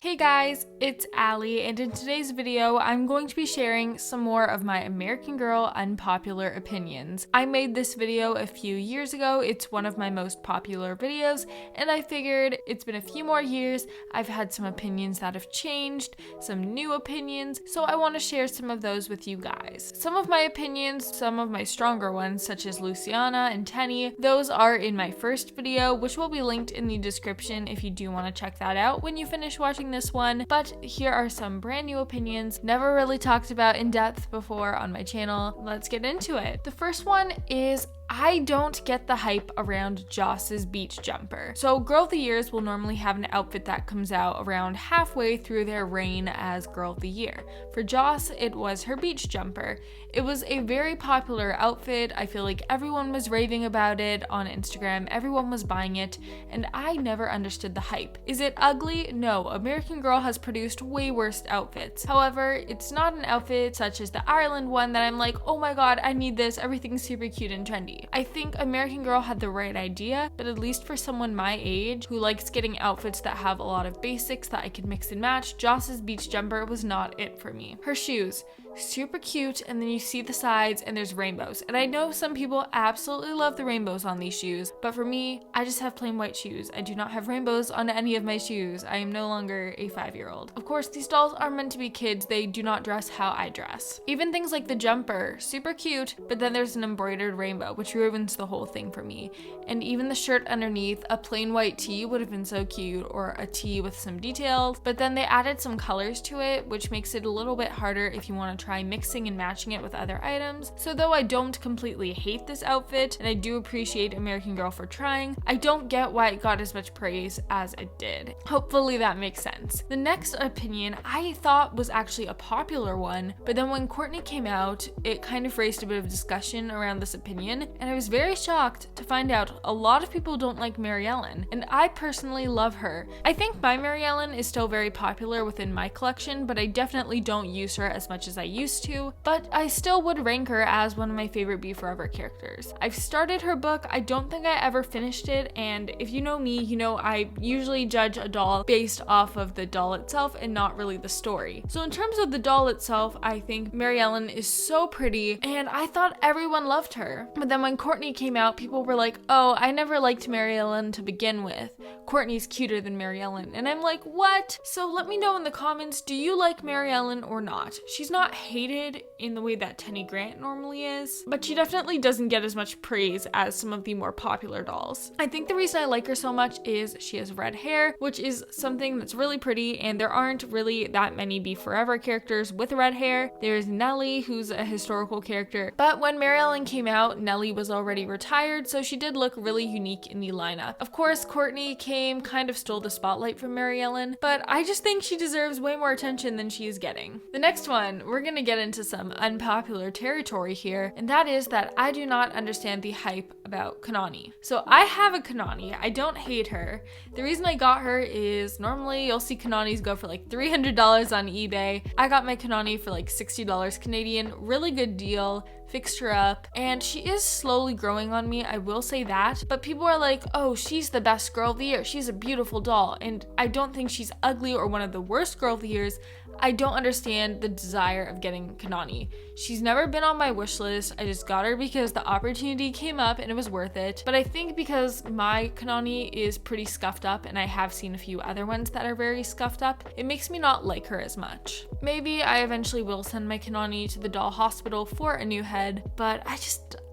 Hey guys, it's Allie, and in today's video, I'm going to be sharing some more of my American Girl unpopular opinions. I made this video a few years ago. It's one of my most popular videos, and I figured it's been a few more years. I've had some opinions that have changed, some new opinions, so I want to share some of those with you guys. Some of my opinions, some of my stronger ones, such as Luciana and Tenny, those are in my first video, which will be linked in the description if you do want to check that out when you finish watching this one. But here are some brand new opinions, never really talked about in depth before on my channel. Let's get into it. The first one is I don't get the hype around Joss's beach jumper. So Girl of the Years will normally have an outfit that comes out around halfway through their reign as Girl of the Year. For Joss, it was her beach jumper. It was a very popular outfit. I feel like everyone was raving about it on Instagram. Everyone was buying it, and I never understood the hype. Is it ugly? No. American Girl has produced way worse outfits. However, it's not an outfit such as the Ireland one that I'm like, oh my god, I need this. Everything's super cute and trendy. I think American Girl had the right idea, but at least for someone my age who likes getting outfits that have a lot of basics that I can mix and match, Joss's beach jumper was not it for me. Her shoes, super cute, and then you see the sides and there's rainbows. And I know some people absolutely love the rainbows on these shoes, but for me, I just have plain white shoes. I do not have rainbows on any of my shoes. I am no longer a 5-year-old. Of course, these dolls are meant to be kids. They do not dress how I dress. Even things like the jumper, super cute, but then there's an embroidered rainbow, which ruins the whole thing for me. And even the shirt underneath, a plain white tee would have been so cute, or a tee with some details, but then they added some colors to it, which makes it a little bit harder if you want to try mixing and matching it with other items. So though I don't completely hate this outfit, and I do appreciate American Girl for trying, I don't get why it got as much praise as it did. Hopefully that makes sense. The next opinion I thought was actually a popular one, but then when Courtney came out, it kind of raised a bit of discussion around this opinion, and I was very shocked to find out a lot of people don't like Mary Ellen, and I personally love her. I think my Mary Ellen is still very popular within my collection, but I definitely don't use her as much as I used to, but I still would rank her as one of my favorite Be Forever characters. I've started her book. I don't think I ever finished it, and if you know me, you know I usually judge a doll based off of the doll itself and not really the story. So in terms of the doll itself, I think Mary Ellen is so pretty, and I thought everyone loved her. But then when Courtney came out, people were like, oh, I never liked Mary Ellen to begin with. Courtney's cuter than Mary Ellen. And I'm like, what? So let me know in the comments, do you like Mary Ellen or not? She's not hated in the way that Tenny Grant normally is, but she definitely doesn't get as much praise as some of the more popular dolls. I think the reason I like her so much is she has red hair, which is something that's really pretty, and there aren't really that many Be Forever characters with red hair. There's Nellie, who's a historical character, but when Mary Ellen came out, Nellie was already retired, so she did look really unique in the lineup. Of course, Courtney kind of stole the spotlight from Mary Ellen, but I just think she deserves way more attention than she is getting. The next one, we're gonna get into some unpopular territory here, and that is that I do not understand the hype about Kanani. So I have a Kanani. I don't hate her. The reason I got her is normally you'll see Kananis go for like $300 on eBay. I got my Kanani for like $60 Canadian. Really good deal. Fixed her up, and she is slowly growing on me, I will say that, but people are like, oh, she's the best Girl of the Year, she's a beautiful doll, and I don't think she's ugly or one of the worst Girl of the Years. I don't understand the desire of getting Kanani. She's never been on my wish list. I just got her because the opportunity came up and it was worth it. But I think because my Kanani is pretty scuffed up, and I have seen a few other ones that are very scuffed up, it makes me not like her as much. Maybe I eventually will send my Kanani to the doll hospital for a new head, but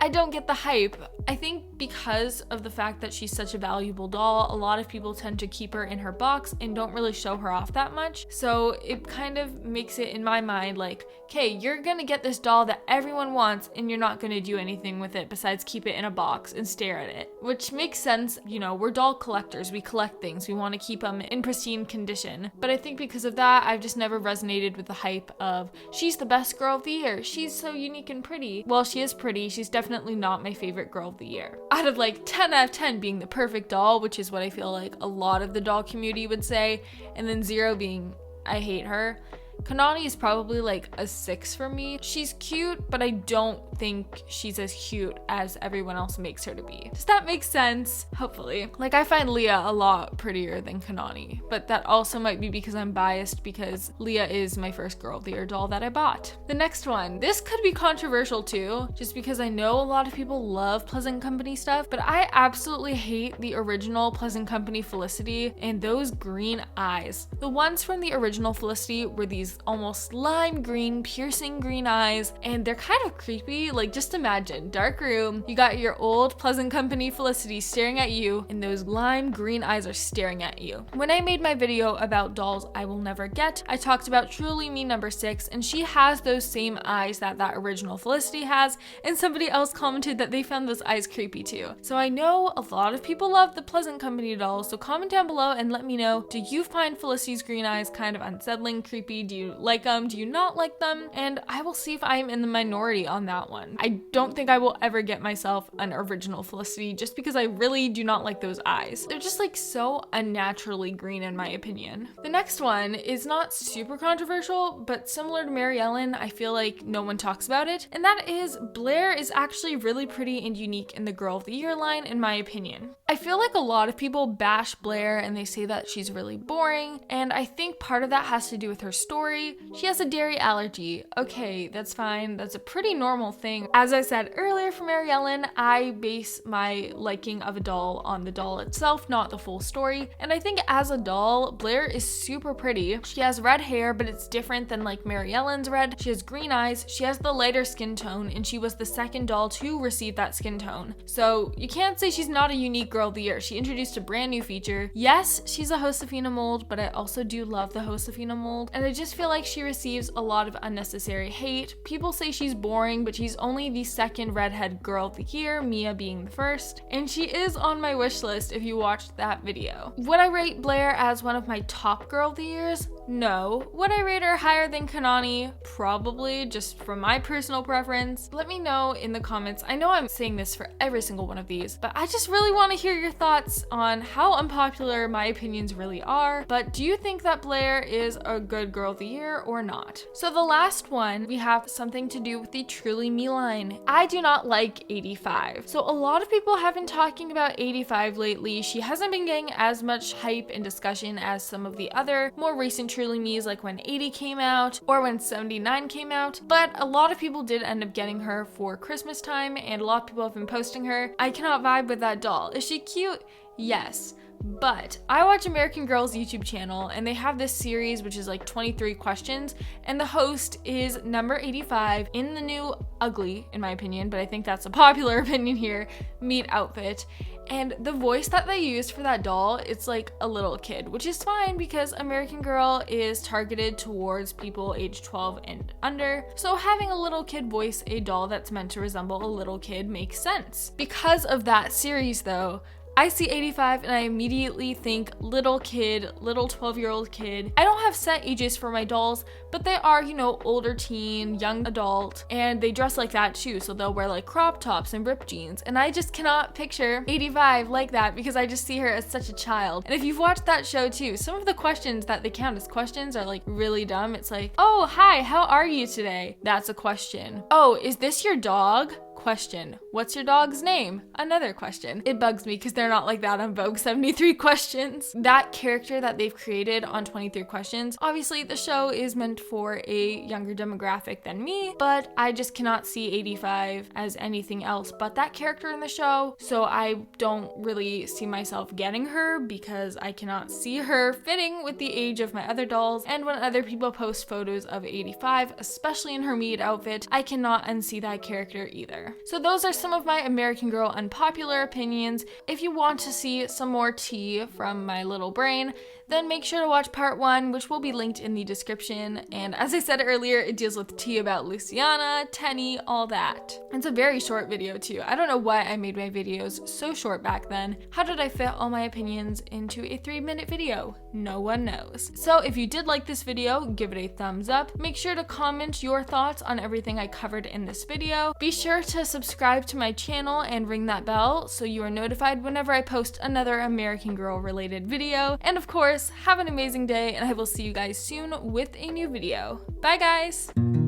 I don't get the hype. I think because of the fact that she's such a valuable doll, a lot of people tend to keep her in her box and don't really show her off that much. So it kind of makes it in my mind like, okay, you're gonna get this doll that everyone wants and you're not gonna do anything with it besides keep it in a box and stare at it. Which makes sense, you know, we're doll collectors, we collect things, we want to keep them in pristine condition. But I think because of that, I've just never resonated with the hype of, she's the best Girl of the Year, she's so unique and pretty. Well, she is pretty, she's definitely not my favorite Girl of the Year. Out of like 10 out of 10 being the perfect doll, which is what I feel like a lot of the doll community would say, and then 0 being I hate her. Kanani is probably like a 6 for me. She's cute, but I don't think she's as cute as everyone else makes her to be. Does that make sense? Hopefully. Like, I find Leah a lot prettier than Kanani, but that also might be because I'm biased because Leah is my first Girl of the Year doll that I bought. The next one, this could be controversial too, just because I know a lot of people love Pleasant Company stuff, but I absolutely hate the original Pleasant Company Felicity and those green eyes. The ones from the original Felicity were these almost lime green, piercing green eyes, and they're kind of creepy. Like, just imagine, dark room, you got your old Pleasant Company Felicity staring at you, and those lime green eyes are staring at you. When I made my video about dolls I will never get, I talked about Truly Me number 6, and she has those same eyes that original Felicity has, and somebody else commented that they found those eyes creepy too. So I know a lot of people love the Pleasant Company dolls, so comment down below and let me know, do you find Felicity's green eyes kind of unsettling, creepy? Do you like them? Do you not like them? And I will see if I am in the minority on that one. I don't think I will ever get myself an original Felicity just because I really do not like those eyes. They're just like so unnaturally green in my opinion. The next one is not super controversial, but similar to Mary Ellen, I feel like no one talks about it, and that is Blair is actually really pretty and unique in the Girl of the Year line in my opinion. I feel like a lot of people bash Blair and they say that she's really boring, and I think part of that has to do with her story. She has a dairy allergy. Okay, that's fine. That's a pretty normal thing. As I said earlier for Mary Ellen, I base my liking of a doll on the doll itself, not the full story, and I think as a doll, Blair is super pretty. She has red hair, but it's different than like Mary Ellen's red. She has green eyes, she has the lighter skin tone, and she was the second doll to receive that skin tone. So you can't say she's not a unique Girl of the Year. She introduced a brand new feature. Yes, she's a Josefina mold, but I also do love the Josefina mold, and I just feel like she receives a lot of unnecessary hate. People say she's boring, but she's only the second redhead Girl of the Year, Mia being the first, and she is on my wish list if you watched that video. Would I rate Blair as one of my top Girl of the Years? No. Would I rate her higher than Kanani? Probably, just from my personal preference. Let me know in the comments. I know I'm saying this for every single one of these, but I just really want to hear your thoughts on how unpopular my opinions really are. But do you think that Blair is a good Girl of the Year or not? So the last one, we have something to do with the Truly Me line. I do not like 85. So a lot of people have been talking about 85 lately. She hasn't been getting as much hype and discussion as some of the other more recent Truly Me's, like when 80 came out or when 79 came out, but a lot of people did end up getting her for Christmas time, and a lot of people have been posting her. I cannot vibe with that doll. Is she cute? Yes. But I watch American Girl's YouTube channel, and they have this series which is like 23 questions, and the host is number 85 in the new ugly, in my opinion, but I think that's a popular opinion here, meat outfit. And the voice that they used for that doll, it's like a little kid, which is fine because American Girl is targeted towards people age 12 and under. So having a little kid voice a doll that's meant to resemble a little kid makes sense. Because of that series though, I see 85 and I immediately think little kid, little 12-year-old kid. I don't have set ages for my dolls, but they are, you know, older teen, young adult, and they dress like that too. So they'll wear like crop tops and ripped jeans. And I just cannot picture 85 like that because I just see her as such a child. And if you've watched that show too, some of the questions that they count as questions are like really dumb. It's like, oh, hi, how are you today? That's a question. Oh, is this your dog? Question. What's your dog's name? Another question. It bugs me because they're not like that on Vogue 73 questions. That character that they've created on 23 questions, obviously the show is meant for a younger demographic than me, but I just cannot see 85 as anything else but that character in the show, so I don't really see myself getting her because I cannot see her fitting with the age of my other dolls. And when other people post photos of 85, especially in her meat outfit, I cannot unsee that character either. So those are some of my American Girl unpopular opinions. If you want to see some more tea from my little brain, then make sure to watch part 1, which will be linked in the description. And as I said earlier, it deals with tea about Luciana, Tenny, all that. It's a very short video too. I don't know why I made my videos so short back then. How did I fit all my opinions into a 3-minute video? No one knows. So if you did like this video, give it a thumbs up. Make sure to comment your thoughts on everything I covered in this video. Be sure to to subscribe to my channel and ring that bell so you are notified whenever I post another American Girl related video. And of course, have an amazing day, and I will see you guys soon with a new video. Bye guys!